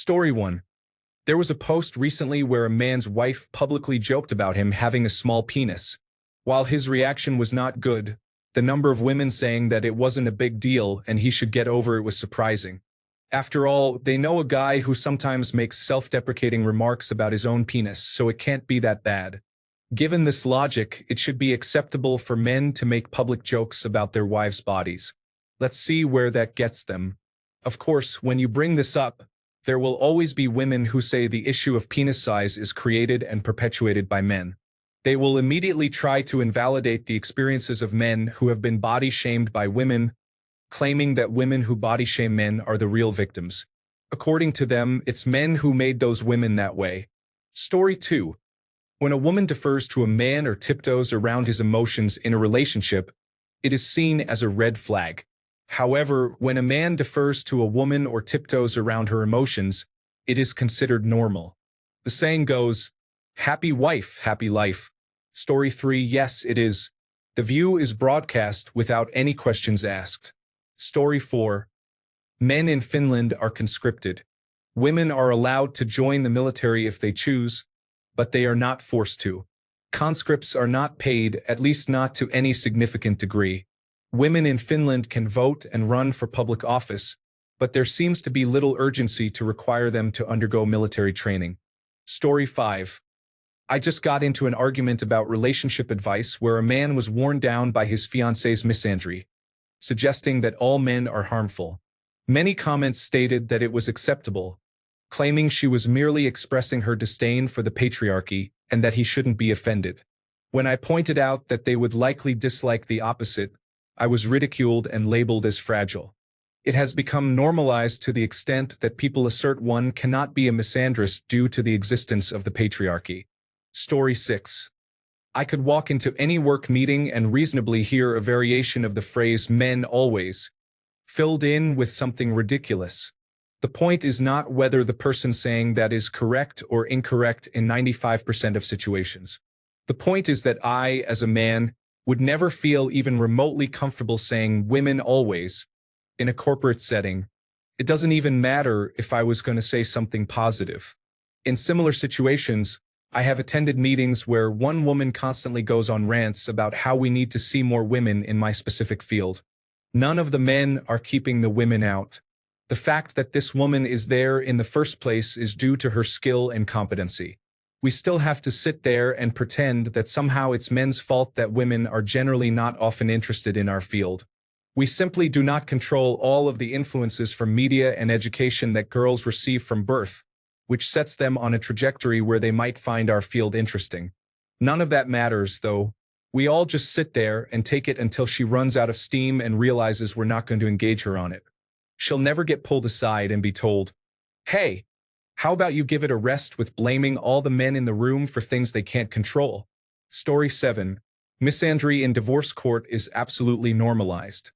Story 1. There was a post recently where a man's wife publicly joked about him having a small penis. While his reaction was not good, the number of women saying that it wasn't a big deal and he should get over it was surprising. After all, they know a guy who sometimes makes self-deprecating remarks about his own penis, so it can't be that bad. Given this logic, it should be acceptable for men to make public jokes about their wives' bodies. Let's see where that gets them. Of course, when you bring this up, there will always be women who say the issue of penis size is created and perpetuated by men. They will immediately try to invalidate the experiences of men who have been body shamed by women, claiming that women who body shame men are the real victims. According to them, it's men who made those women that way. Story 2. When a woman defers to a man or tiptoes around his emotions in a relationship, it is seen as a red flag. However, when a man defers to a woman or tiptoes around her emotions, it is considered normal. The saying goes, happy wife, happy life. Story 3. Yes, it is. The view is broadcast without any questions asked. Story 4. Men in Finland are conscripted. Women are allowed to join the military if they choose, but they are not forced to. Conscripts are not paid, at least not to any significant degree. Women in Finland can vote and run for public office, but there seems to be little urgency to require them to undergo military training. Story 5. I just got into an argument about relationship advice where a man was worn down by his fiancée's misandry, suggesting that all men are harmful. Many comments stated that it was acceptable, claiming she was merely expressing her disdain for the patriarchy and that he shouldn't be offended. When I pointed out that they would likely dislike the opposite, I was ridiculed and labeled as fragile. It has become normalized to the extent that people assert one cannot be a misandrist due to the existence of the patriarchy. Story 6. I could walk into any work meeting and reasonably hear a variation of the phrase men always, filled in with something ridiculous. The point is not whether the person saying that is correct or incorrect in 95% of situations. The point is that I, as a man, would never feel even remotely comfortable saying women always in a corporate setting. It doesn't even matter if I was going to say something positive. In similar situations, I have attended meetings where one woman constantly goes on rants about how we need to see more women in my specific field. None of the men are keeping the women out. The fact that this woman is there in the first place is due to her skill and competency. We still have to sit there and pretend that somehow it's men's fault that women are generally not often interested in our field. We simply do not control all of the influences from media and education that girls receive from birth, which sets them on a trajectory where they might find our field interesting. None of that matters, though. We all just sit there and take it until she runs out of steam and realizes we're not going to engage her on it. She'll never get pulled aside and be told, hey, how about you give it a rest with blaming all the men in the room for things they can't control? Story 7. Misandry in divorce court is absolutely normalized.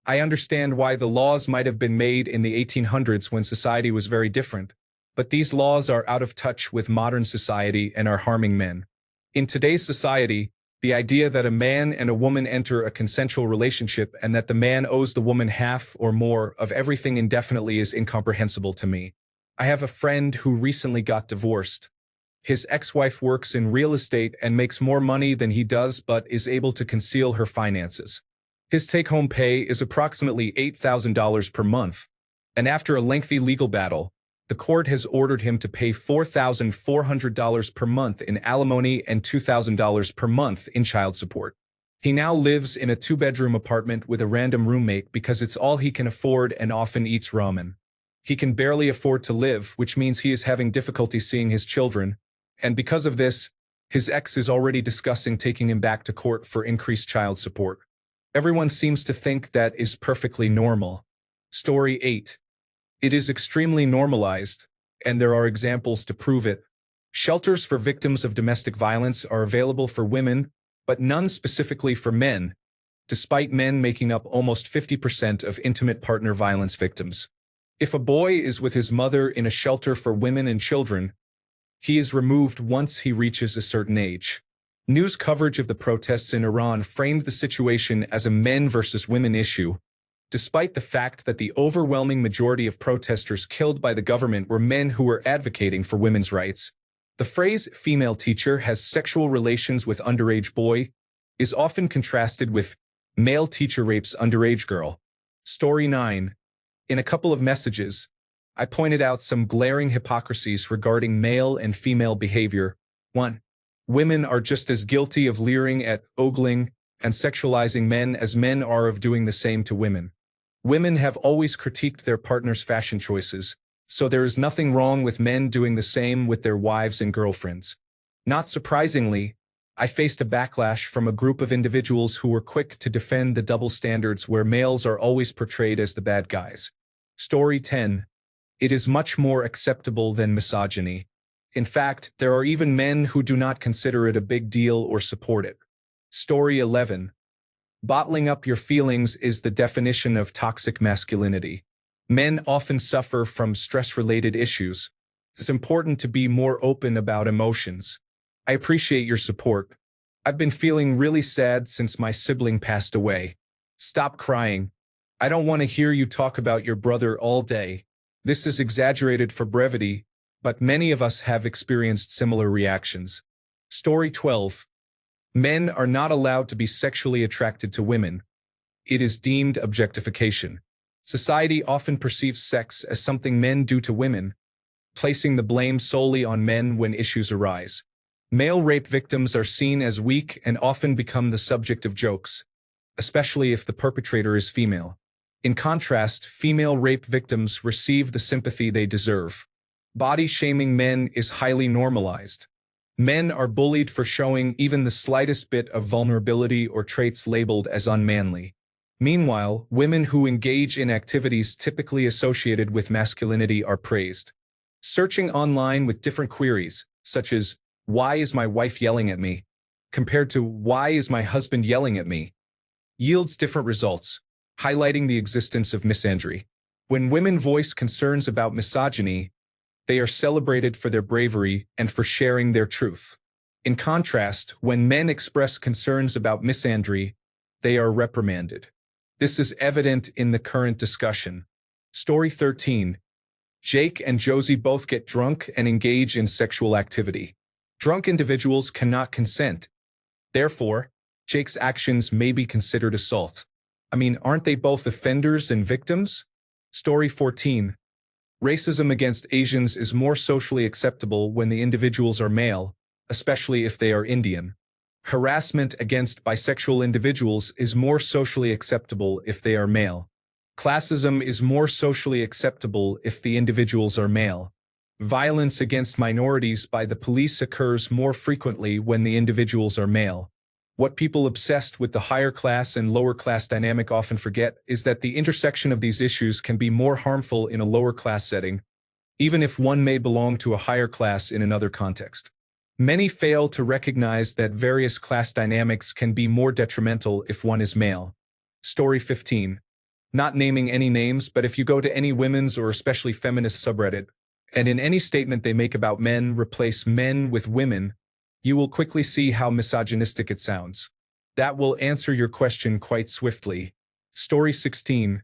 I understand why the laws might have been made in the 1800s when society was very different, but these laws are out of touch with modern society and are harming men. In today's society, the idea that a man and a woman enter a consensual relationship and that the man owes the woman half or more of everything indefinitely is incomprehensible to me. I have a friend who recently got divorced. His ex-wife works in real estate and makes more money than he does but is able to conceal her finances. His take-home pay is approximately $8,000 per month, and after a lengthy legal battle, the court has ordered him to pay $4,400 per month in alimony and $2,000 per month in child support. He now lives in a two-bedroom apartment with a random roommate because it's all he can afford and often eats ramen. He can barely afford to live, which means he is having difficulty seeing his children, and because of this, his ex is already discussing taking him back to court for increased child support. Everyone seems to think that is perfectly normal. Story 8. It is extremely normalized, and there are examples to prove it. Shelters for victims of domestic violence are available for women, but none specifically for men, despite men making up almost 50% of intimate partner violence victims. If a boy is with his mother in a shelter for women and children, he is removed once he reaches a certain age. News coverage of the protests in Iran framed the situation as a men versus women issue, despite the fact that the overwhelming majority of protesters killed by the government were men who were advocating for women's rights. The phrase female teacher has sexual relations with underage boy is often contrasted with male teacher rapes underage girl. Story 9. In a couple of messages, I pointed out some glaring hypocrisies regarding male and female behavior. 1. Women are just as guilty of leering at, ogling, and sexualizing men as men are of doing the same to women. Women have always critiqued their partner's fashion choices, so there is nothing wrong with men doing the same with their wives and girlfriends. Not surprisingly, I faced a backlash from a group of individuals who were quick to defend the double standards where males are always portrayed as the bad guys. Story 10. It is much more acceptable than misogyny. In fact, there are even men who do not consider it a big deal or support it. Story 11. Bottling up your feelings is the definition of toxic masculinity. Men often suffer from stress-related issues. It's important to be more open about emotions. I appreciate your support. I've been feeling really sad since my sibling passed away. Stop crying. I don't want to hear you talk about your brother all day. This is exaggerated for brevity, but many of us have experienced similar reactions. Story 12. Men are not allowed to be sexually attracted to women. It is deemed objectification. Society often perceives sex as something men do to women, placing the blame solely on men when issues arise. Male rape victims are seen as weak and often become the subject of jokes, especially if the perpetrator is female. In contrast, female rape victims receive the sympathy they deserve. Body-shaming men is highly normalized. Men are bullied for showing even the slightest bit of vulnerability or traits labeled as unmanly. Meanwhile, women who engage in activities typically associated with masculinity are praised. Searching online with different queries, such as, "Why is my wife yelling at me?" compared to "Why is my husband yelling at me?" yields different results, highlighting the existence of misandry. When women voice concerns about misogyny, they are celebrated for their bravery and for sharing their truth. In contrast, when men express concerns about misandry, they are reprimanded. This is evident in the current discussion. Story 13. Jake and Josie both get drunk and engage in sexual activity. Drunk individuals cannot consent. Therefore, Jake's actions may be considered assault. I mean, aren't they both offenders and victims? Story 14. Racism against Asians is more socially acceptable when the individuals are male, especially if they are Indian. Harassment against bisexual individuals is more socially acceptable if they are male. Classism is more socially acceptable if the individuals are male. Violence against minorities by the police occurs more frequently when the individuals are male. What people obsessed with the higher class and lower class dynamic often forget is that the intersection of these issues can be more harmful in a lower class setting, even if one may belong to a higher class in another context. Many fail to recognize that various class dynamics can be more detrimental if one is male. Story 15. Not naming any names, but if you go to any women's or especially feminist subreddit, and in any statement they make about men replace men with women, you will quickly see how misogynistic it sounds. That will answer your question quite swiftly. Story 16.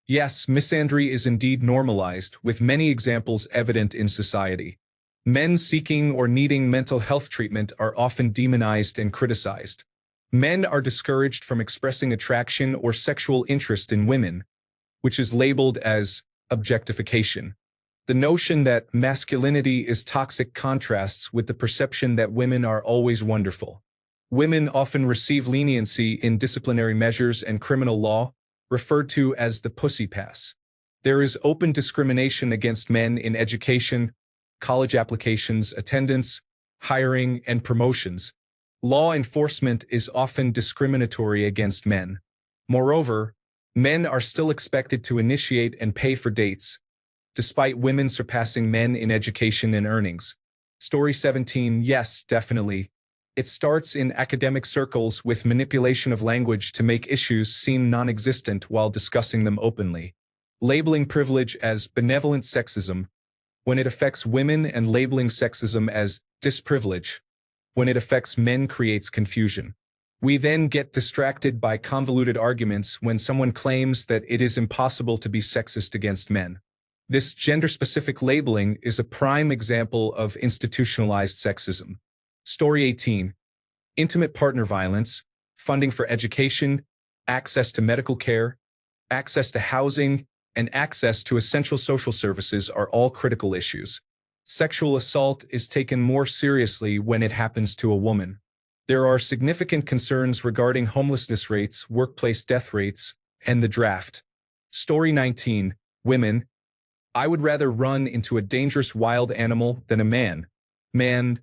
Yes, misandry is indeed normalized, with many examples evident in society. Men seeking or needing mental health treatment are often demonized and criticized. Men are discouraged from expressing attraction or sexual interest in women, which is labeled as objectification. The notion that masculinity is toxic contrasts with the perception that women are always wonderful. Women often receive leniency in disciplinary measures and criminal law, referred to as the pussy pass. There is open discrimination against men in education, college applications, attendance, hiring, and promotions. Law enforcement is often discriminatory against men. Moreover, men are still expected to initiate and pay for dates, despite women surpassing men in education and earnings. Story 17. Yes, definitely. It starts in academic circles with manipulation of language to make issues seem non-existent while discussing them openly. Labeling privilege as benevolent sexism when it affects women, and labeling sexism as disprivilege when it affects men creates confusion. We then get distracted by convoluted arguments when someone claims that it is impossible to be sexist against men. This gender-specific labeling is a prime example of institutionalized sexism. Story 18. Intimate partner violence, funding for education, access to medical care, access to housing, and access to essential social services are all critical issues. Sexual assault is taken more seriously when it happens to a woman. There are significant concerns regarding homelessness rates, workplace death rates, and the draft. Story 19. Women. I would rather run into a dangerous wild animal than a man. Man,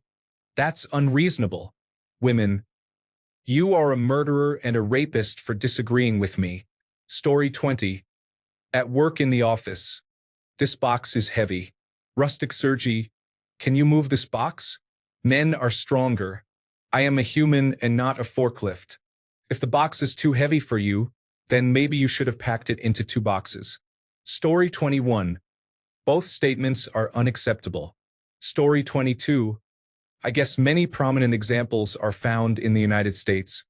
that's unreasonable. Women. You are a murderer and a rapist for disagreeing with me. Story 20. At work in the office. This box is heavy. Rustic Sergi. Can you move this box? Men are stronger. I am a human and not a forklift. If the box is too heavy for you, then maybe you should have packed it into 2 boxes. Story 21. Both statements are unacceptable. Story 22. I guess many prominent examples are found in the United States.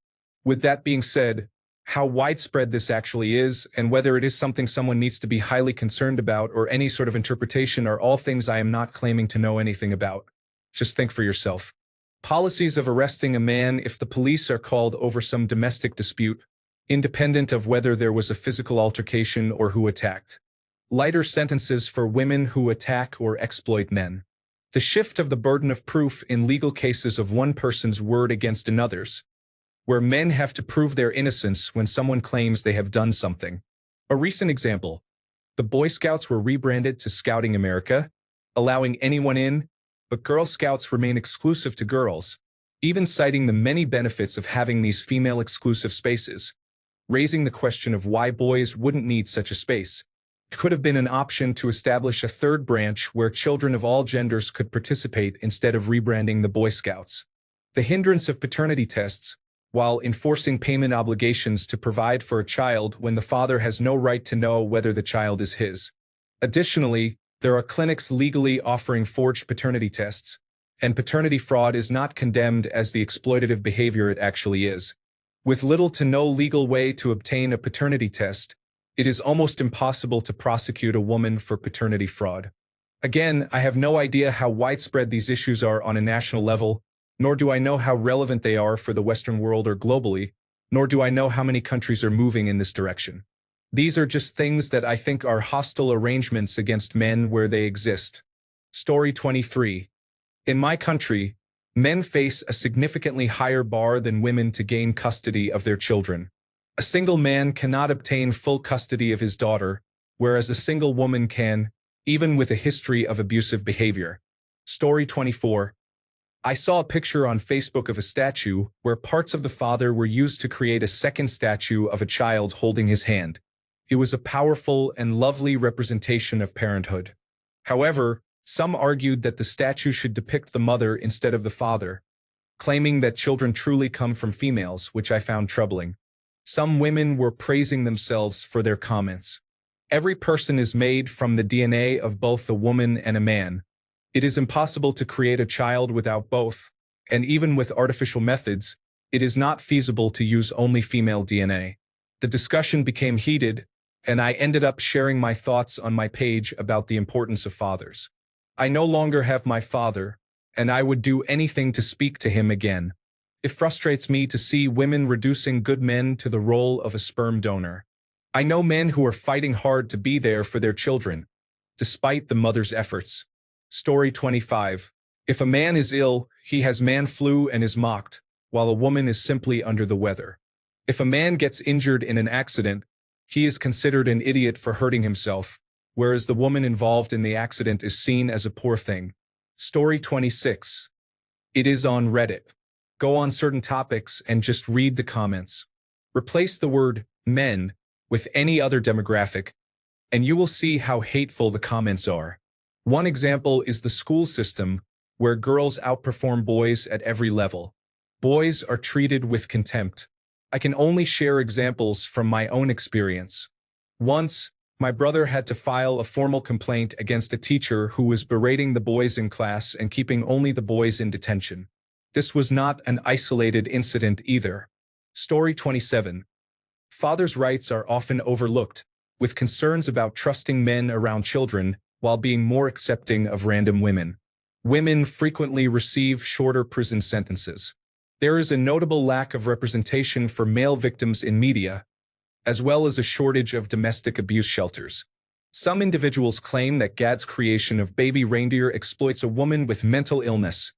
With that being said, how widespread this actually is and whether it is something someone needs to be highly concerned about or any sort of interpretation are all things I am not claiming to know anything about. Just think for yourself. Policies of arresting a man if the police are called over some domestic dispute, independent of whether there was a physical altercation or who attacked. Lighter sentences for women who attack or exploit men. The shift of the burden of proof in legal cases of one person's word against another's, where men have to prove their innocence when someone claims they have done something. A recent example. The Boy Scouts were rebranded to Scouting America, allowing anyone in, but Girl Scouts remain exclusive to girls, even citing the many benefits of having these female-exclusive spaces, raising the question of why boys wouldn't need such a space. It could have been an option to establish a third branch where children of all genders could participate instead of rebranding the Boy Scouts. The hindrance of paternity tests, while enforcing payment obligations to provide for a child when the father has no right to know whether the child is his. Additionally, there are clinics legally offering forged paternity tests, and paternity fraud is not condemned as the exploitative behavior it actually is. With little to no legal way to obtain a paternity test, it is almost impossible to prosecute a woman for paternity fraud. Again, I have no idea how widespread these issues are on a national level, nor do I know how relevant they are for the Western world or globally, nor do I know how many countries are moving in this direction. These are just things that I think are hostile arrangements against men where they exist. Story 23. In my country, men face a significantly higher bar than women to gain custody of their children. A single man cannot obtain full custody of his daughter, whereas a single woman can, even with a history of abusive behavior. Story 24. I saw a picture on Facebook of a statue where parts of the father were used to create a second statue of a child holding his hand. It was a powerful and lovely representation of parenthood. However, some argued that the statue should depict the mother instead of the father, claiming that children truly come from females, which I found troubling. Some women were praising themselves for their comments. Every person is made from the DNA of both a woman and a man. It is impossible to create a child without both, and even with artificial methods, it is not feasible to use only female DNA. The discussion became heated, and I ended up sharing my thoughts on my page about the importance of fathers. I no longer have my father, and I would do anything to speak to him again. It frustrates me to see women reducing good men to the role of a sperm donor. I know men who are fighting hard to be there for their children, despite the mother's efforts. Story 25. If a man is ill, he has man flu and is mocked, while a woman is simply under the weather. If a man gets injured in an accident, he is considered an idiot for hurting himself, whereas the woman involved in the accident is seen as a poor thing. Story 26. It is on Reddit. Go on certain topics and just read the comments. Replace the word men with any other demographic, and you will see how hateful the comments are. One example is the school system, where girls outperform boys at every level. Boys are treated with contempt. I can only share examples from my own experience. Once, my brother had to file a formal complaint against a teacher who was berating the boys in class and keeping only the boys in detention. This was not an isolated incident either. Story 27. Fathers' rights are often overlooked, with concerns about trusting men around children while being more accepting of random women. Women frequently receive shorter prison sentences. There is a notable lack of representation for male victims in media, as well as a shortage of domestic abuse shelters. Some individuals claim that Gad's creation of Baby Reindeer exploits a woman with mental illness,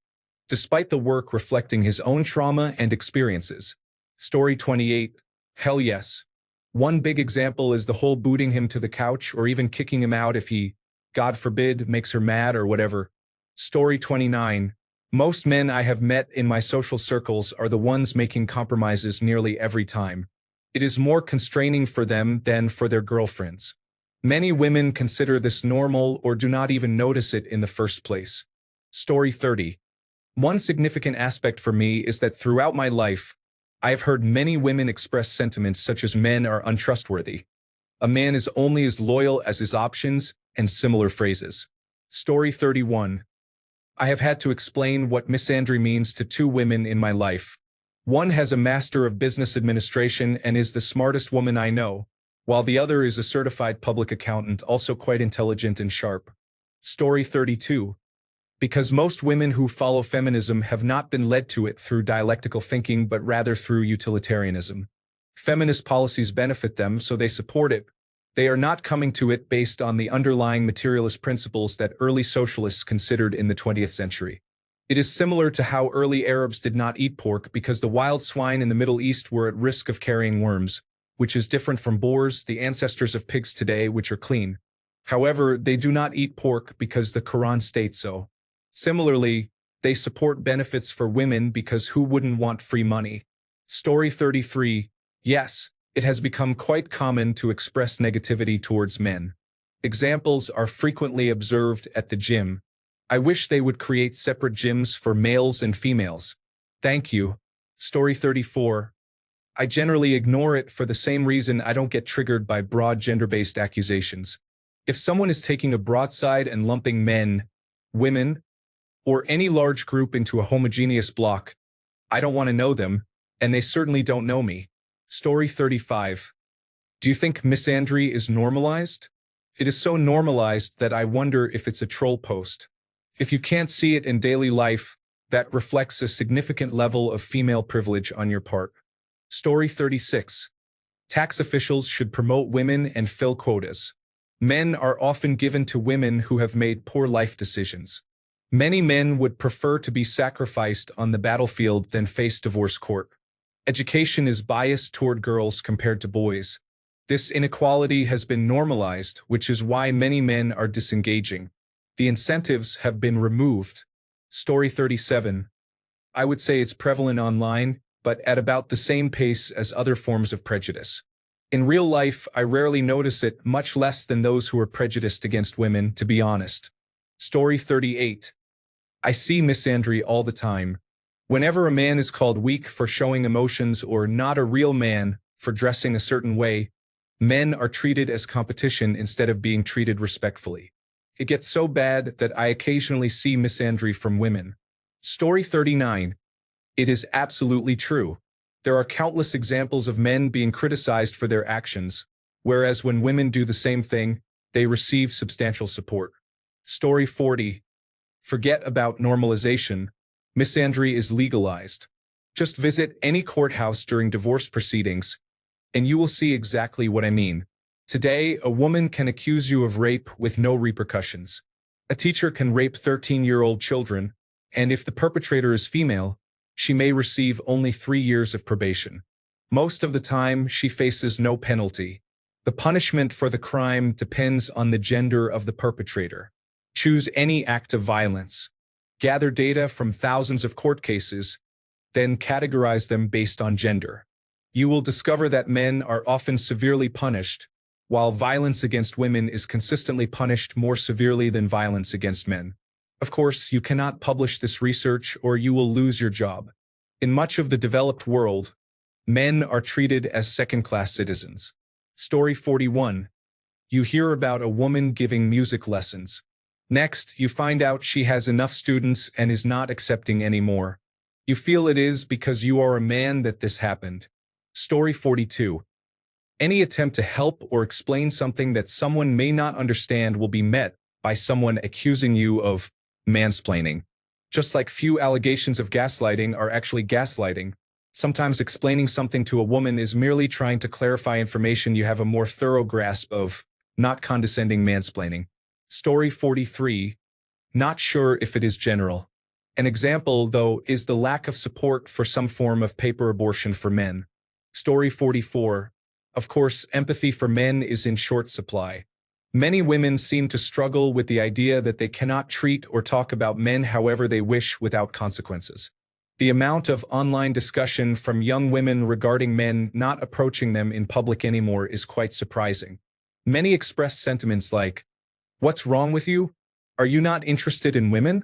despite the work reflecting his own trauma and experiences. Story 28. Hell yes. One big example is the whole booting him to the couch or even kicking him out if he, God forbid, makes her mad or whatever. Story 29. Most men I have met in my social circles are the ones making compromises nearly every time. It is more constraining for them than for their girlfriends. Many women consider this normal or do not even notice it in the first place. Story 30. One significant aspect for me is that throughout my life, I have heard many women express sentiments such as men are untrustworthy. A man is only as loyal as his options, and similar phrases. Story 31. I have had to explain what misandry means to two women in my life. One has a Master of Business Administration and is the smartest woman I know, while the other is a certified public accountant, also quite intelligent and sharp. Story 32. Because most women who follow feminism have not been led to it through dialectical thinking but rather through utilitarianism. Feminist policies benefit them, so they support it. They are not coming to it based on the underlying materialist principles that early socialists considered in the 20th century. It is similar to how early Arabs did not eat pork because the wild swine in the Middle East were at risk of carrying worms, which is different from boars, the ancestors of pigs today, which are clean. However, they do not eat pork because the Quran states so. Similarly, they support benefits for women because who wouldn't want free money? Story 33. Yes, it has become quite common to express negativity towards men. Examples are frequently observed at the gym. I wish they would create separate gyms for males and females. Thank you. Story 34. I generally ignore it for the same reason I don't get triggered by broad gender-based accusations. If someone is taking a broadside and lumping men, women, or any large group into a homogeneous block, I don't want to know them, and they certainly don't know me. Story 35. Do you think misandry is normalized? It is so normalized that I wonder if it's a troll post. If you can't see it in daily life, that reflects a significant level of female privilege on your part. Story 36. Tax officials should promote women and fill quotas. Men are often given to women who have made poor life decisions. Many men would prefer to be sacrificed on the battlefield than face divorce court. Education is biased toward girls compared to boys. This inequality has been normalized, which is why many men are disengaging. The incentives have been removed. Story 37. I would say it's prevalent online, but at about the same pace as other forms of prejudice. In real life, I rarely notice it, much less than those who are prejudiced against women, to be honest. Story 38. I see misandry all the time. Whenever a man is called weak for showing emotions or not a real man for dressing a certain way, men are treated as competition instead of being treated respectfully. It gets so bad that I occasionally see misandry from women. Story 39. It is absolutely true. There are countless examples of men being criticized for their actions, whereas when women do the same thing, they receive substantial support. Story 40. Forget about normalization. Misandry is legalized. Just visit any courthouse during divorce proceedings, and you will see exactly what I mean. Today, a woman can accuse you of rape with no repercussions. A teacher can rape 13-year-old children, and if the perpetrator is female, she may receive only 3 years of probation. Most of the time, she faces no penalty. The punishment for the crime depends on the gender of the perpetrator. Choose any act of violence. Gather data from thousands of court cases, then categorize them based on gender. You will discover that men are often severely punished, while violence against women is consistently punished more severely than violence against men. Of course, you cannot publish this research or you will lose your job. In much of the developed world, men are treated as second-class citizens. Story 41. You hear about a woman giving music lessons. Next, you find out she has enough students and is not accepting anymore. You feel it is because you are a man that this happened. Story 42. Any attempt to help or explain something that someone may not understand will be met by someone accusing you of mansplaining. Just like few allegations of gaslighting are actually gaslighting, sometimes explaining something to a woman is merely trying to clarify information you have a more thorough grasp of, not condescending mansplaining. Story 43. Not sure if it is general. An example, though, is the lack of support for some form of paper abortion for men. Story 44. Of course, empathy for men is in short supply. Many women seem to struggle with the idea that they cannot treat or talk about men however they wish without consequences. The amount of online discussion from young women regarding men not approaching them in public anymore is quite surprising. Many express sentiments like, "What's wrong with you? Are you not interested in women?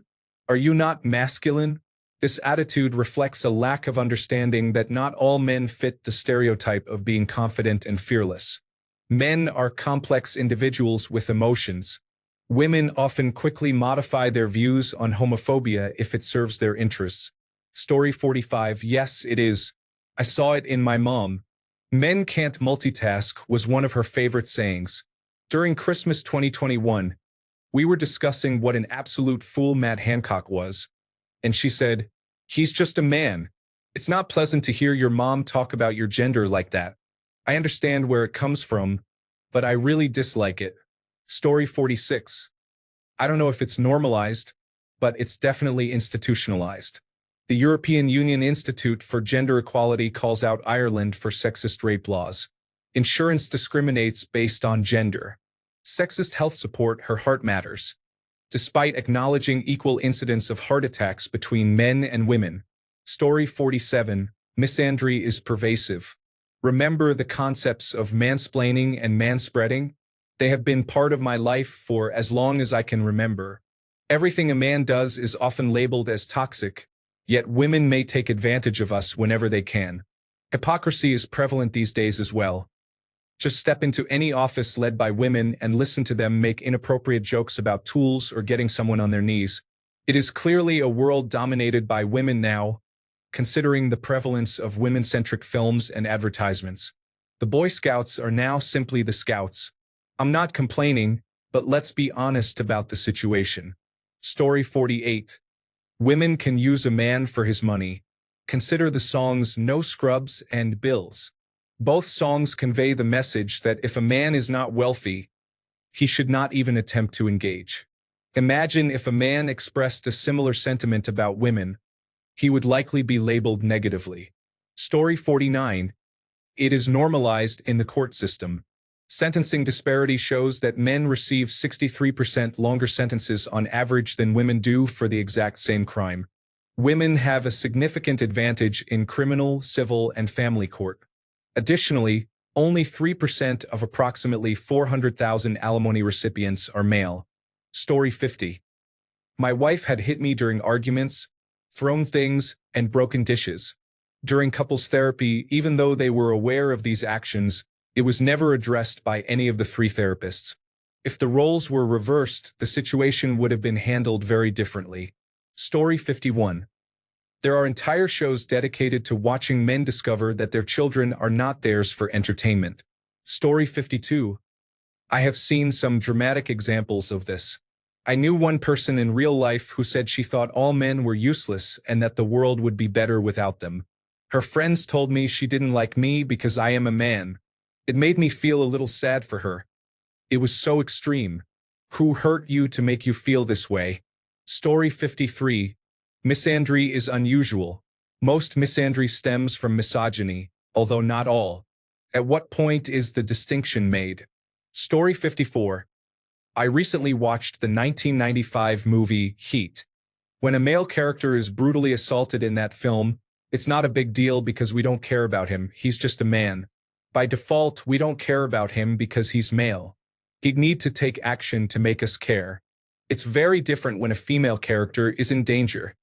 Are you not masculine?" This attitude reflects a lack of understanding that not all men fit the stereotype of being confident and fearless. Men are complex individuals with emotions. Women often quickly modify their views on homophobia if it serves their interests. Story 45. Yes, it is. I saw it in my mom. Men can't multitask was one of her favorite sayings. During Christmas 2021, we were discussing what an absolute fool Matt Hancock was, and she said, "He's just a man. It's not pleasant to hear your mom talk about your gender like that. I understand where it comes from, but I really dislike it." Story 46. I don't know if it's normalized, but it's definitely institutionalized. The European Union Institute for Gender Equality calls out Ireland for sexist rape laws. Insurance discriminates based on gender. Sexist health support, her heart matters. Despite acknowledging equal incidence of heart attacks between men and women. Story 47. Misandry is pervasive. Remember the concepts of mansplaining and manspreading? They have been part of my life for as long as I can remember. Everything a man does is often labeled as toxic, yet women may take advantage of us whenever they can. Hypocrisy is prevalent these days as well. Just step into any office led by women and listen to them make inappropriate jokes about tools or getting someone on their knees. It is clearly a world dominated by women now, considering the prevalence of women-centric films and advertisements. The Boy Scouts are now simply the Scouts. I'm not complaining, but let's be honest about the situation. Story 48. Women can use a man for his money. Consider the songs No Scrubs and Bills. Both songs convey the message that if a man is not wealthy, he should not even attempt to engage. Imagine if a man expressed a similar sentiment about women, he would likely be labeled negatively. Story 49. It is normalized in the court system. Sentencing disparity shows that men receive 63% longer sentences on average than women do for the exact same crime. Women have a significant advantage in criminal, civil, and family court. Additionally, only 3% of approximately 400,000 alimony recipients are male. Story 50. My wife had hit me during arguments, thrown things, and broken dishes. During couples therapy, even though they were aware of these actions, it was never addressed by any of the three therapists. If the roles were reversed, the situation would have been handled very differently. Story 51. There are entire shows dedicated to watching men discover that their children are not theirs for entertainment. Story 52. I have seen some dramatic examples of this. I knew one person in real life who said she thought all men were useless and that the world would be better without them. Her friends told me she didn't like me because I am a man. It made me feel a little sad for her. It was so extreme. Who hurt you to make you feel this way? Story 53. Misandry is unusual. Most misandry stems from misogyny, although not all. At what point is the distinction made? Story 54. I recently watched the 1995 movie Heat. When a male character is brutally assaulted in that film, it's not a big deal because we don't care about him, he's just a man. By default, we don't care about him because he's male. He'd need to take action to make us care. It's very different when a female character is in danger.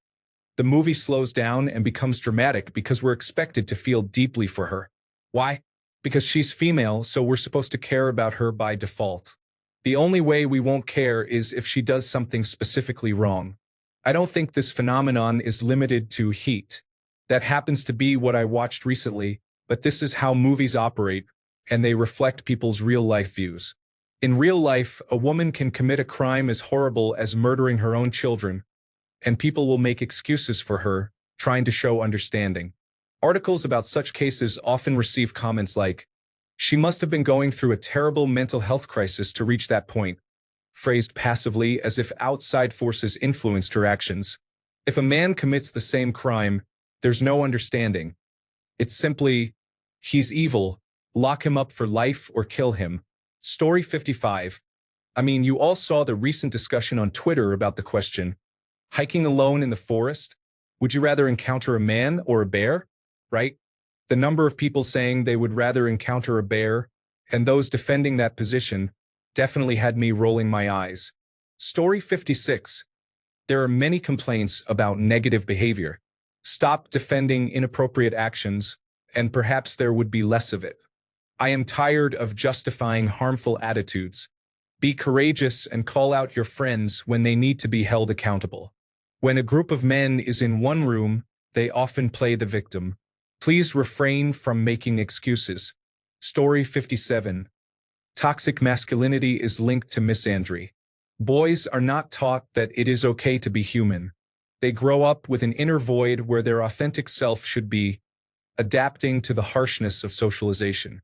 The movie slows down and becomes dramatic because we're expected to feel deeply for her. Why? Because she's female, so we're supposed to care about her by default. The only way we won't care is if she does something specifically wrong. I don't think this phenomenon is limited to Heat. That happens to be what I watched recently, but this is how movies operate, and they reflect people's real-life views. In real life, a woman can commit a crime as horrible as murdering her own children, and people will make excuses for her, trying to show understanding. Articles about such cases often receive comments like, "She must have been going through a terrible mental health crisis to reach that point," phrased passively as if outside forces influenced her actions. If a man commits the same crime, there's no understanding. It's simply, he's evil, lock him up for life or kill him. Story 55. I mean, you all saw the recent discussion on Twitter about the question, hiking alone in the forest? Would you rather encounter a man or a bear? Right? The number of people saying they would rather encounter a bear, and those defending that position, definitely had me rolling my eyes. Story 56. There are many complaints about negative behavior. Stop defending inappropriate actions, and perhaps there would be less of it. I am tired of justifying harmful attitudes. Be courageous and call out your friends when they need to be held accountable. When a group of men is in one room, they often play the victim. Please refrain from making excuses. Story 57. Toxic masculinity is linked to misandry. Boys are not taught that it is okay to be human. They grow up with an inner void where their authentic self should be, adapting to the harshness of socialization.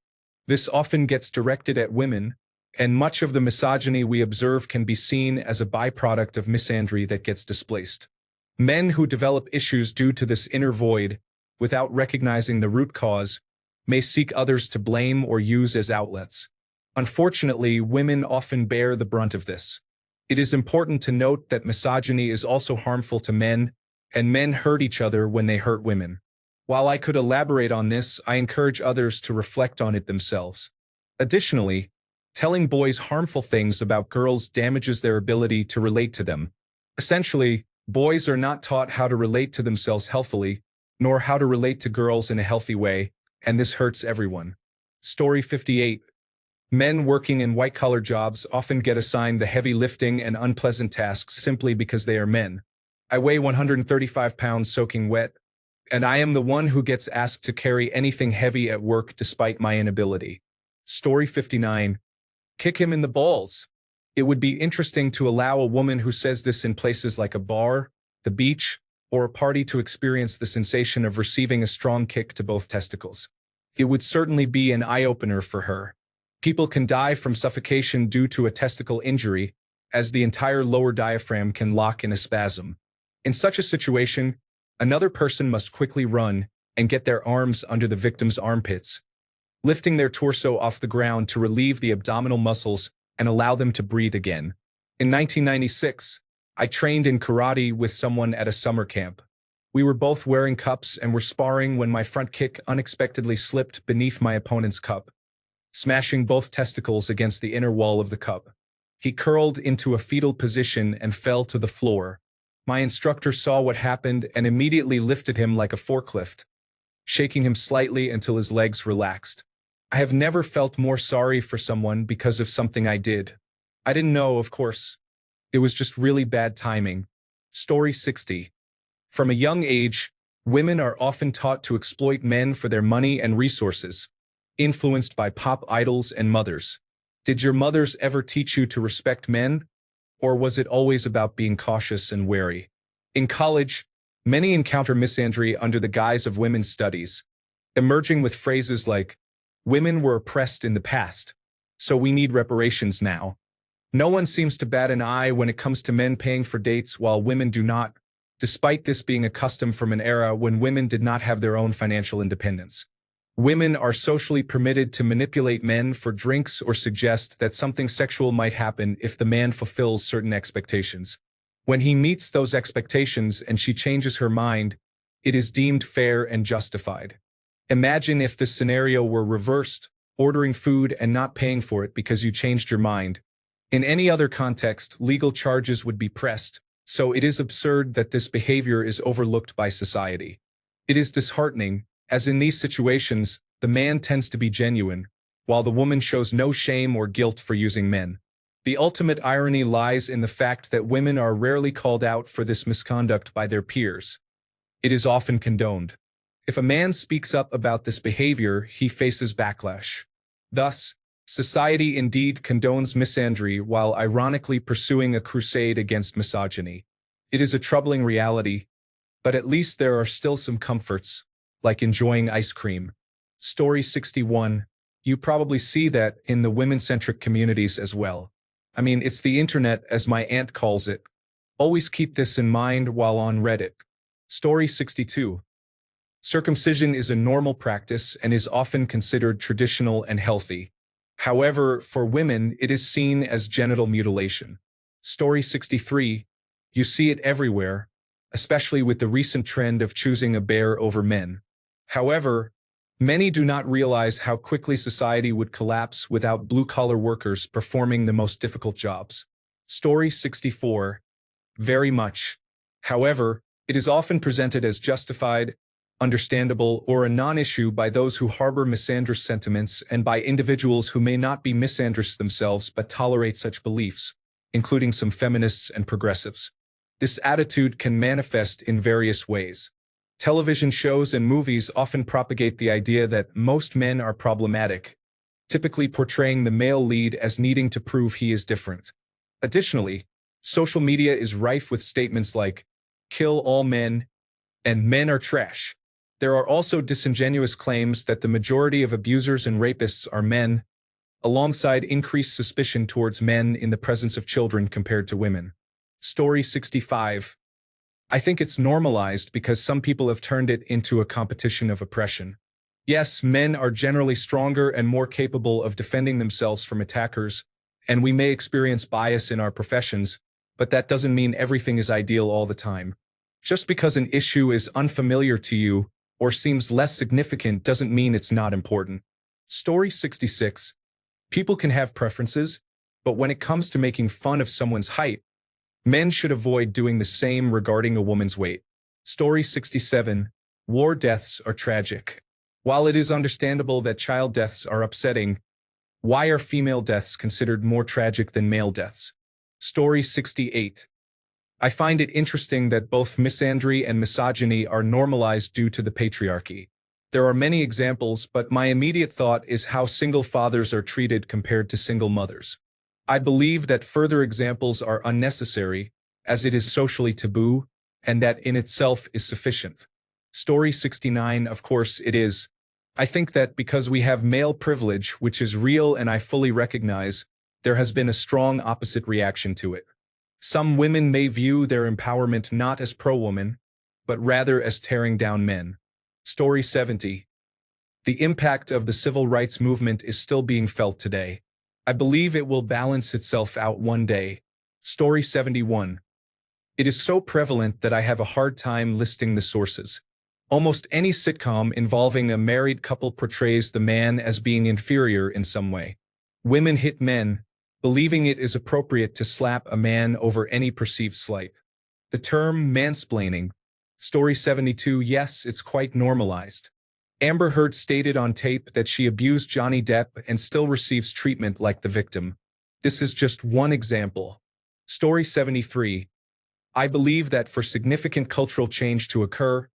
This often gets directed at women, and much of the misogyny we observe can be seen as a byproduct of misandry that gets displaced. Men who develop issues due to this inner void, without recognizing the root cause, may seek others to blame or use as outlets. Unfortunately, women often bear the brunt of this. It is important to note that misogyny is also harmful to men, and men hurt each other when they hurt women. While I could elaborate on this, I encourage others to reflect on it themselves. Additionally, telling boys harmful things about girls damages their ability to relate to them. Essentially, boys are not taught how to relate to themselves healthily, nor how to relate to girls in a healthy way, and this hurts everyone. Story 58. Men working in white-collar jobs often get assigned the heavy lifting and unpleasant tasks simply because they are men. I weigh 135 pounds soaking wet, and I am the one who gets asked to carry anything heavy at work despite my inability. Story 59. Kick him in the balls. It would be interesting to allow a woman who says this in places like a bar, the beach, or a party to experience the sensation of receiving a strong kick to both testicles. It would certainly be an eye-opener for her. People can die from suffocation due to a testicle injury, as the entire lower diaphragm can lock in a spasm. In such a situation, another person must quickly run and get their arms under the victim's armpits, lifting their torso off the ground to relieve the abdominal muscles and allow them to breathe again. In 1996, I trained in karate with someone at a summer camp. We were both wearing cups and were sparring when my front kick unexpectedly slipped beneath my opponent's cup, smashing both testicles against the inner wall of the cup. He curled into a fetal position and fell to the floor. My instructor saw what happened and immediately lifted him like a forklift, shaking him slightly until his legs relaxed. I have never felt more sorry for someone because of something I did. I didn't know, of course. It was just really bad timing. Story 60. From a young age, women are often taught to exploit men for their money and resources, influenced by pop idols and mothers. Did your mothers ever teach you to respect men? Or was it always about being cautious and wary? In college, many encounter misandry under the guise of women's studies, emerging with phrases like, "Women were oppressed in the past, so we need reparations now." No one seems to bat an eye when it comes to men paying for dates while women do not, despite this being a custom from an era when women did not have their own financial independence. Women are socially permitted to manipulate men for drinks or suggest that something sexual might happen if the man fulfills certain expectations. When he meets those expectations and she changes her mind, it is deemed fair and justified. Imagine if this scenario were reversed, ordering food and not paying for it because you changed your mind. In any other context, legal charges would be pressed, so it is absurd that this behavior is overlooked by society. It is disheartening, as in these situations, the man tends to be genuine, while the woman shows no shame or guilt for using men. The ultimate irony lies in the fact that women are rarely called out for this misconduct by their peers. It is often condoned. If a man speaks up about this behavior, he faces backlash. Thus, society indeed condones misandry while ironically pursuing a crusade against misogyny. It is a troubling reality, but at least there are still some comforts, like enjoying ice cream. Story 61. You probably see that in the women-centric communities as well. I mean, it's the internet, as my aunt calls it. Always keep this in mind while on Reddit. Story 62. Circumcision is a normal practice and is often considered traditional and healthy. However, for women, it is seen as genital mutilation. Story 63. You see it everywhere, especially with the recent trend of choosing a bear over men. However, many do not realize how quickly society would collapse without blue-collar workers performing the most difficult jobs. Story 64. Very much. However, it is often presented as justified, understandable, or a non-issue by those who harbor misandrous sentiments and by individuals who may not be misandrous themselves but tolerate such beliefs, including some feminists and progressives. This attitude can manifest in various ways. Television shows and movies often propagate the idea that most men are problematic, typically portraying the male lead as needing to prove he is different. Additionally, social media is rife with statements like, "Kill all men," and "men are trash." There are also disingenuous claims that the majority of abusers and rapists are men, alongside increased suspicion towards men in the presence of children compared to women. Story 65. I think it's normalized because some people have turned it into a competition of oppression. Yes, men are generally stronger and more capable of defending themselves from attackers, and we may experience bias in our professions, but that doesn't mean everything is ideal all the time. Just because an issue is unfamiliar to you or seems less significant doesn't mean it's not important. Story 66. People can have preferences, but when it comes to making fun of someone's height, men should avoid doing the same regarding a woman's weight. Story 67. War deaths are tragic. While it is understandable that child deaths are upsetting, why are female deaths considered more tragic than male deaths? Story 68. I find it interesting that both misandry and misogyny are normalized due to the patriarchy. There are many examples, but my immediate thought is how single fathers are treated compared to single mothers. I believe that further examples are unnecessary, as it is socially taboo, and that in itself is sufficient. Story 69, of course it is. I think that because we have male privilege, which is real and I fully recognize, there has been a strong opposite reaction to it. Some women may view their empowerment not as pro-woman, but rather as tearing down men. Story 70. The impact of the civil rights movement is still being felt today. I believe it will balance itself out one day. Story 71. It is so prevalent that I have a hard time listing the sources. Almost any sitcom involving a married couple portrays the man as being inferior in some way. Women hit men, believing it is appropriate to slap a man over any perceived slight. The term mansplaining. Story 72. Yes, it's quite normalized. Amber Heard stated on tape that she abused Johnny Depp and still receives treatment like the victim. This is just one example. Story 73. I believe that for significant cultural change to occur,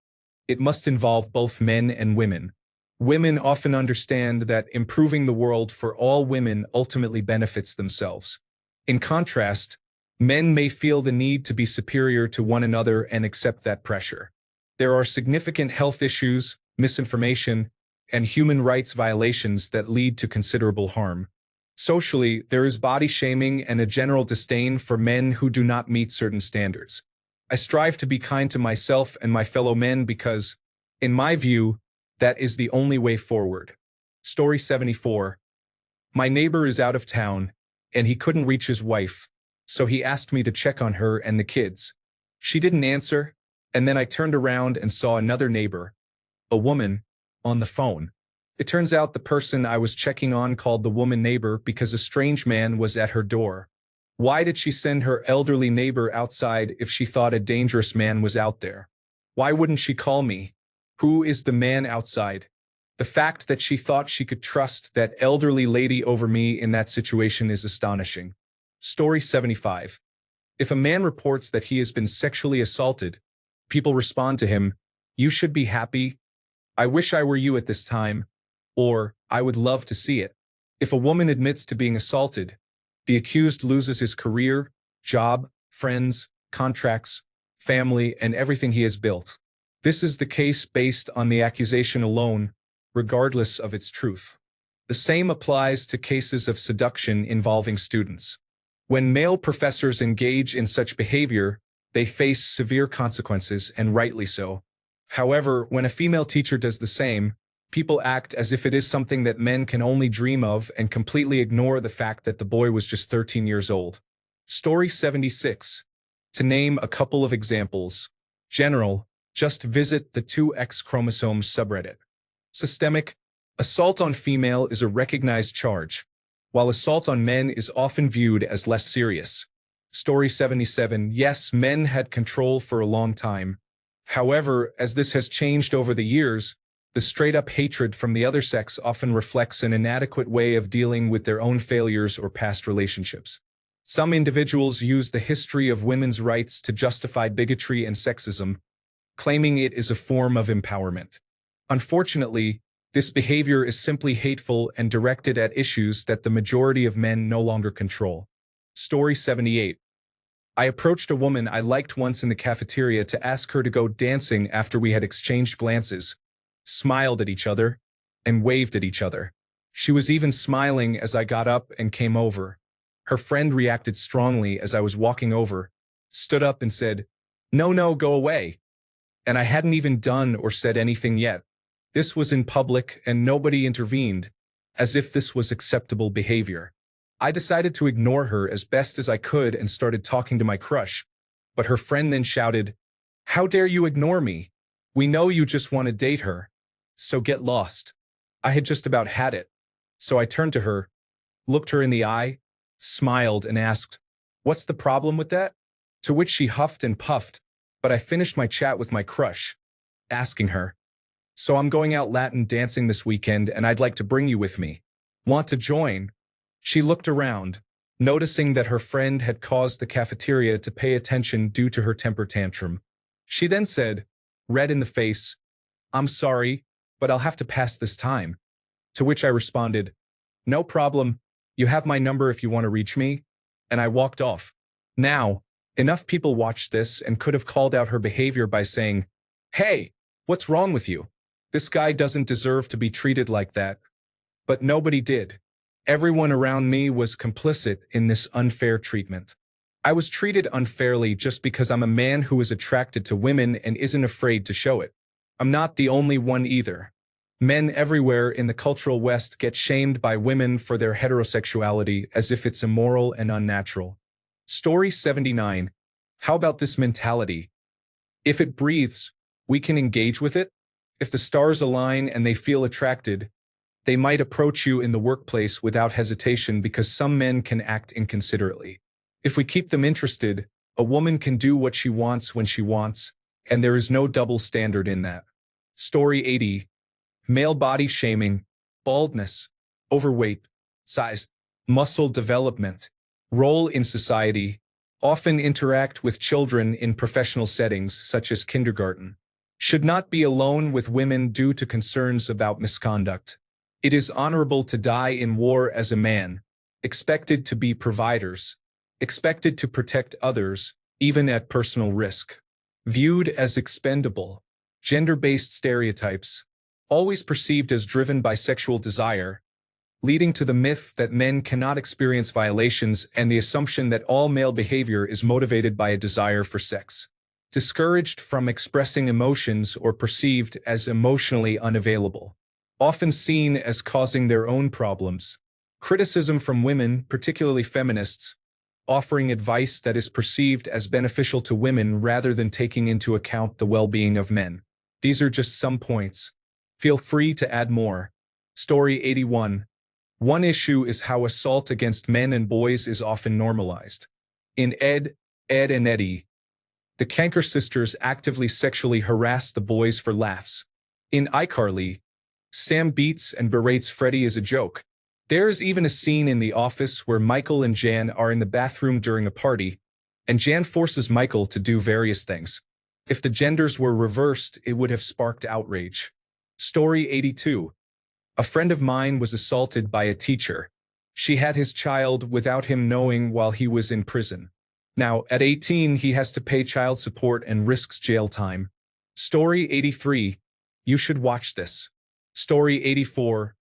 it must involve both men and women. Women often understand that improving the world for all women ultimately benefits themselves. In contrast, men may feel the need to be superior to one another and accept that pressure. There are significant health issues, misinformation, and human rights violations that lead to considerable harm. Socially, there is body shaming and a general disdain for men who do not meet certain standards. I strive to be kind to myself and my fellow men because, in my view, that is the only way forward. Story 74. My neighbor is out of town, and he couldn't reach his wife, so he asked me to check on her and the kids. She didn't answer, and then I turned around and saw another neighbor, a woman, on the phone. It turns out the person I was checking on called the woman neighbor because a strange man was at her door. Why did she send her elderly neighbor outside if she thought a dangerous man was out there? Why wouldn't she call me? Who is the man outside? The fact that she thought she could trust that elderly lady over me in that situation is astonishing. Story 75. If a man reports that he has been sexually assaulted, people respond to him, "You should be happy. I wish I were you at this time, or I would love to see it. If a woman admits to being assaulted, the accused loses his career, job, friends, contracts, family, and everything he has built. This is the case based on the accusation alone, regardless of its truth. The same applies to cases of seduction involving students. When male professors engage in such behavior, they face severe consequences, and rightly so. However, when a female teacher does the same, people act as if it is something that men can only dream of and completely ignore the fact that the boy was just 13 years old. Story 76. To name a couple of examples. General, just visit the 2X chromosomes subreddit. Systemic, assault on female is a recognized charge, while assault on men is often viewed as less serious. Story 77. Yes, men had control for a long time. However, as this has changed over the years, the straight-up hatred from the other sex often reflects an inadequate way of dealing with their own failures or past relationships. Some individuals use the history of women's rights to justify bigotry and sexism, claiming it is a form of empowerment. Unfortunately, this behavior is simply hateful and directed at issues that the majority of men no longer control. Story 78. I approached a woman I liked once in the cafeteria to ask her to go dancing after we had exchanged glances, smiled at each other, and waved at each other. She was even smiling as I got up and came over. Her friend reacted strongly as I was walking over, stood up and said, "No, no, go away." And I hadn't even done or said anything yet. This was in public and nobody intervened, as if this was acceptable behavior. I decided to ignore her as best as I could and started talking to my crush, but her friend then shouted, "How dare you ignore me? We know you just want to date her, so get lost." I had just about had it, so I turned to her, looked her in the eye, smiled and asked, "What's the problem with that?" To which she huffed and puffed, but I finished my chat with my crush, asking her, "So I'm going out Latin dancing this weekend and I'd like to bring you with me. Want to join?" She looked around, noticing that her friend had caused the cafeteria to pay attention due to her temper tantrum. She then said, red in the face, "I'm sorry, but I'll have to pass this time." To which I responded, "No problem, you have my number if you want to reach me," and I walked off. Now, enough people watched this and could have called out her behavior by saying, "Hey, what's wrong with you? This guy doesn't deserve to be treated like that." But nobody did. Everyone around me was complicit in this unfair treatment. I was treated unfairly just because I'm a man who is attracted to women and isn't afraid to show it. I'm not the only one either. Men everywhere in the cultural West get shamed by women for their heterosexuality as if it's immoral and unnatural. Story 79. How about this mentality? If it breathes, we can engage with it. If the stars align and they feel attracted, they might approach you in the workplace without hesitation because some men can act inconsiderately. If we keep them interested, a woman can do what she wants when she wants, and there is no double standard in that. Story 80. Male body shaming, baldness, overweight, size, muscle development, role in society, often interact with children in professional settings such as kindergarten. Should not be alone with women due to concerns about misconduct. It is honorable to die in war as a man, expected to be providers, expected to protect others, even at personal risk. Viewed as expendable. Gender-based stereotypes, always perceived as driven by sexual desire, leading to the myth that men cannot experience violations and the assumption that all male behavior is motivated by a desire for sex. Discouraged from expressing emotions or perceived as emotionally unavailable. Often seen as causing their own problems. Criticism from women, particularly feminists, offering advice that is perceived as beneficial to women rather than taking into account the well-being of men. These are just some points. Feel free to add more. Story 81. One issue is how assault against men and boys is often normalized. In Ed, and Eddie, the Kanker sisters actively sexually harass the boys for laughs. In iCarly, Sam beats and berates Freddie as a joke. There's even a scene in The Office where Michael and Jan are in the bathroom during a party, and Jan forces Michael to do various things. If the genders were reversed, it would have sparked outrage. Story 82. A friend of mine was assaulted by a teacher. She had his child without him knowing while he was in prison. Now, at 18, he has to pay child support and risks jail time. Story 83. You should watch this. Story 84.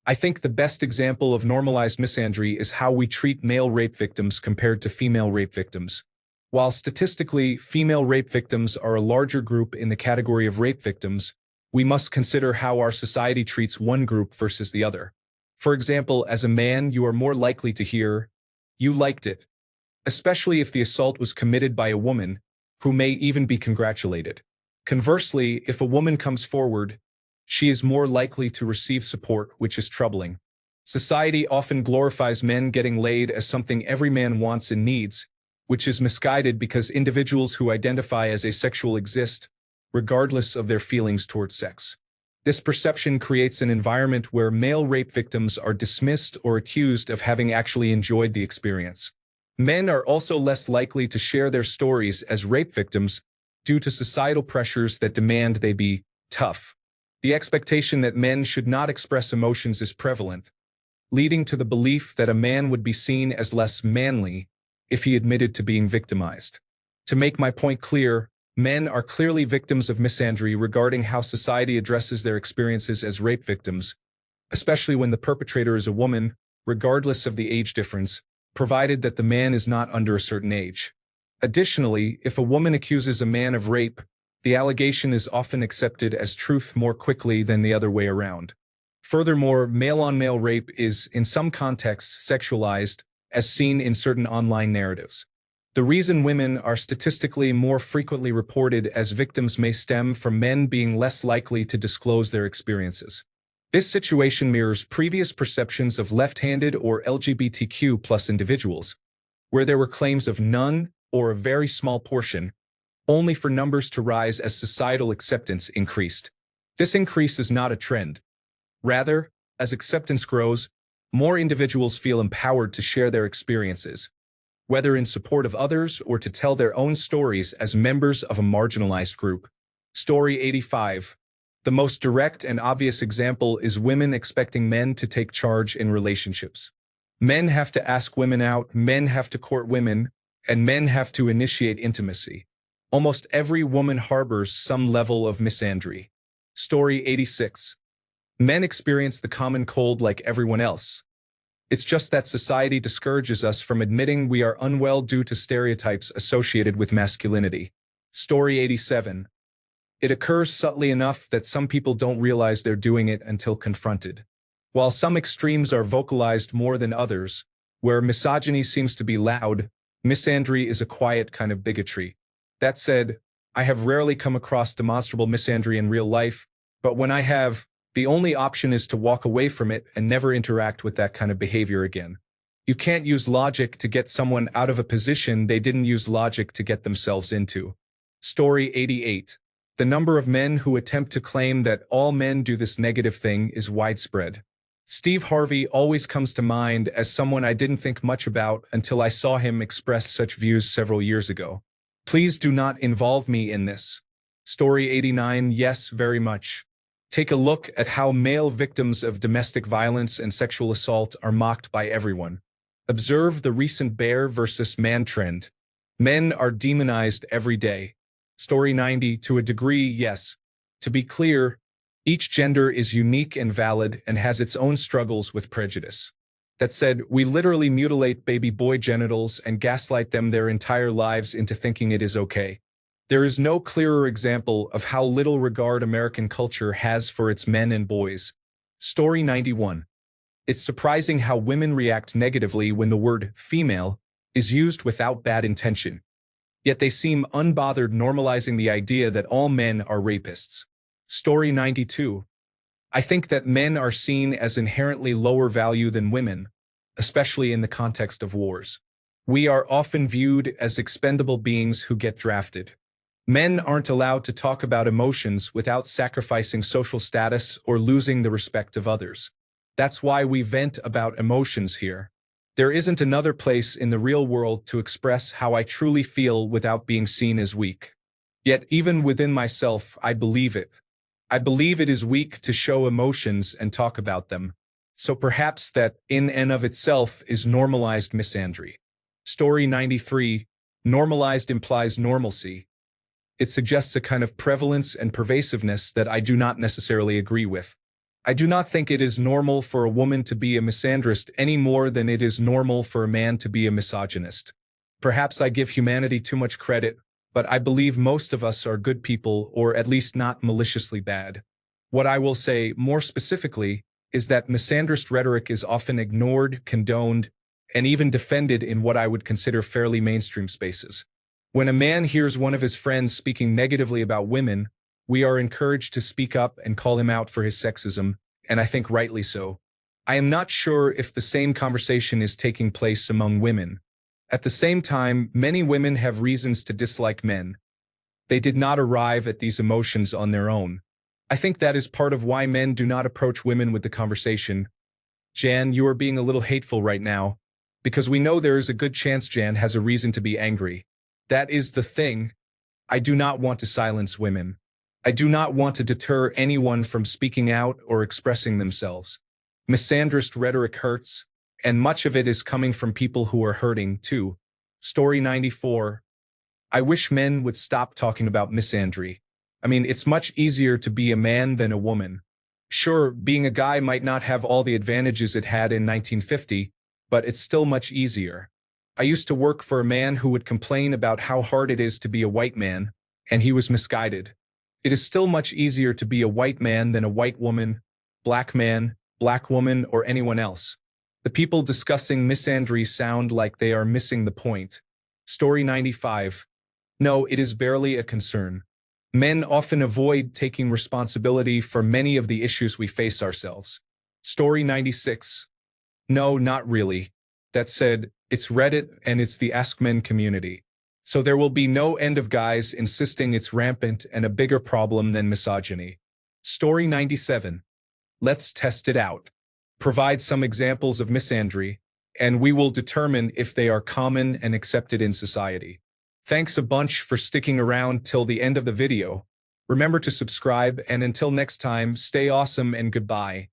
I think the best example of normalized misandry is how we treat male rape victims compared to female rape victims. While statistically, female rape victims are a larger group in the category of rape victims, we must consider how our society treats one group versus the other. For example, as a man, you are more likely to hear, "You liked it," especially if the assault was committed by a woman, who may even be congratulated. Conversely, if a woman comes forward, she is more likely to receive support, which is troubling. Society often glorifies men getting laid as something every man wants and needs, which is misguided because individuals who identify as asexual exist, regardless of their feelings towards sex. This perception creates an environment where male rape victims are dismissed or accused of having actually enjoyed the experience. Men are also less likely to share their stories as rape victims due to societal pressures that demand they be tough. The expectation that men should not express emotions is prevalent, leading to the belief that a man would be seen as less manly if he admitted to being victimized. To make my point clear, men are clearly victims of misandry regarding how society addresses their experiences as rape victims, especially when the perpetrator is a woman, regardless of the age difference, provided that the man is not under a certain age. Additionally, if a woman accuses a man of rape, the allegation is often accepted as truth more quickly than the other way around. Furthermore, male-on-male rape is, in some contexts, sexualized, as seen in certain online narratives. The reason women are statistically more frequently reported as victims may stem from men being less likely to disclose their experiences. This situation mirrors previous perceptions of left-handed or LGBTQ+ individuals, where there were claims of none or a very small portion, only for numbers to rise as societal acceptance increased. This increase is not a trend. Rather, as acceptance grows, more individuals feel empowered to share their experiences, whether in support of others or to tell their own stories as members of a marginalized group. Story 85. The most direct and obvious example is women expecting men to take charge in relationships. Men have to ask women out, men have to court women, and men have to initiate intimacy. Almost every woman harbors some level of misandry. Story 86. Men experience the common cold like everyone else. It's just that society discourages us from admitting we are unwell due to stereotypes associated with masculinity. Story 87. It occurs subtly enough that some people don't realize they're doing it until confronted. While some extremes are vocalized more than others, where misogyny seems to be loud, misandry is a quiet kind of bigotry. That said, I have rarely come across demonstrable misandry in real life, but when I have, the only option is to walk away from it and never interact with that kind of behavior again. You can't use logic to get someone out of a position they didn't use logic to get themselves into. Story 88. The number of men who attempt to claim that all men do this negative thing is widespread. Steve Harvey always comes to mind as someone I didn't think much about until I saw him express such views several years ago. Please do not involve me in this. Story 89. Yes, very much. Take a look at how male victims of domestic violence and sexual assault are mocked by everyone. Observe the recent bear versus man trend. Men are demonized every day. Story 90. To a degree, yes. To be clear, each gender is unique and valid and has its own struggles with prejudice. That said, we literally mutilate baby boy genitals and gaslight them their entire lives into thinking it is okay. There is no clearer example of how little regard American culture has for its men and boys. Story 91. It's surprising how women react negatively when the word female is used without bad intention. Yet they seem unbothered normalizing the idea that all men are rapists. Story 92. I think that men are seen as inherently lower value than women, especially in the context of wars. We are often viewed as expendable beings who get drafted. Men aren't allowed to talk about emotions without sacrificing social status or losing the respect of others. That's why we vent about emotions here. There isn't another place in the real world to express how I truly feel without being seen as weak. Yet even within myself, I believe it. I believe it is weak to show emotions and talk about them. So perhaps that, in and of itself, is normalized misandry. Story 93. Normalized implies normalcy. It suggests a kind of prevalence and pervasiveness that I do not necessarily agree with. I do not think it is normal for a woman to be a misandrist any more than it is normal for a man to be a misogynist. Perhaps I give humanity too much credit, but I believe most of us are good people, or at least not maliciously bad. What I will say, more specifically, is that misandrist rhetoric is often ignored, condoned, and even defended in what I would consider fairly mainstream spaces. When a man hears one of his friends speaking negatively about women, we are encouraged to speak up and call him out for his sexism, and I think rightly so. I am not sure if the same conversation is taking place among women. At the same time, many women have reasons to dislike men. They did not arrive at these emotions on their own. I think that is part of why men do not approach women with the conversation. Jan, you are being a little hateful right now, because we know there is a good chance Jan has a reason to be angry. That is the thing. I do not want to silence women. I do not want to deter anyone from speaking out or expressing themselves. Misandrist rhetoric hurts, and much of it is coming from people who are hurting, too. Story 94. I wish men would stop talking about misandry. I mean, it's much easier to be a man than a woman. Sure, being a guy might not have all the advantages it had in 1950, but it's still much easier. I used to work for a man who would complain about how hard it is to be a white man, and he was misguided. It is still much easier to be a white man than a white woman, black man, black woman, or anyone else. The people discussing misandry sound like they are missing the point. Story 95. No, it is barely a concern. Men often avoid taking responsibility for many of the issues we face ourselves. Story 96. No, not really. That said, it's Reddit and it's the Ask Men community. So there will be no end of guys insisting it's rampant and a bigger problem than misogyny. Story 97. Let's test it out. Provide some examples of misandry, and we will determine if they are common and accepted in society. Thanks a bunch for sticking around till the end of the video. Remember to subscribe, and until next time, stay awesome and goodbye.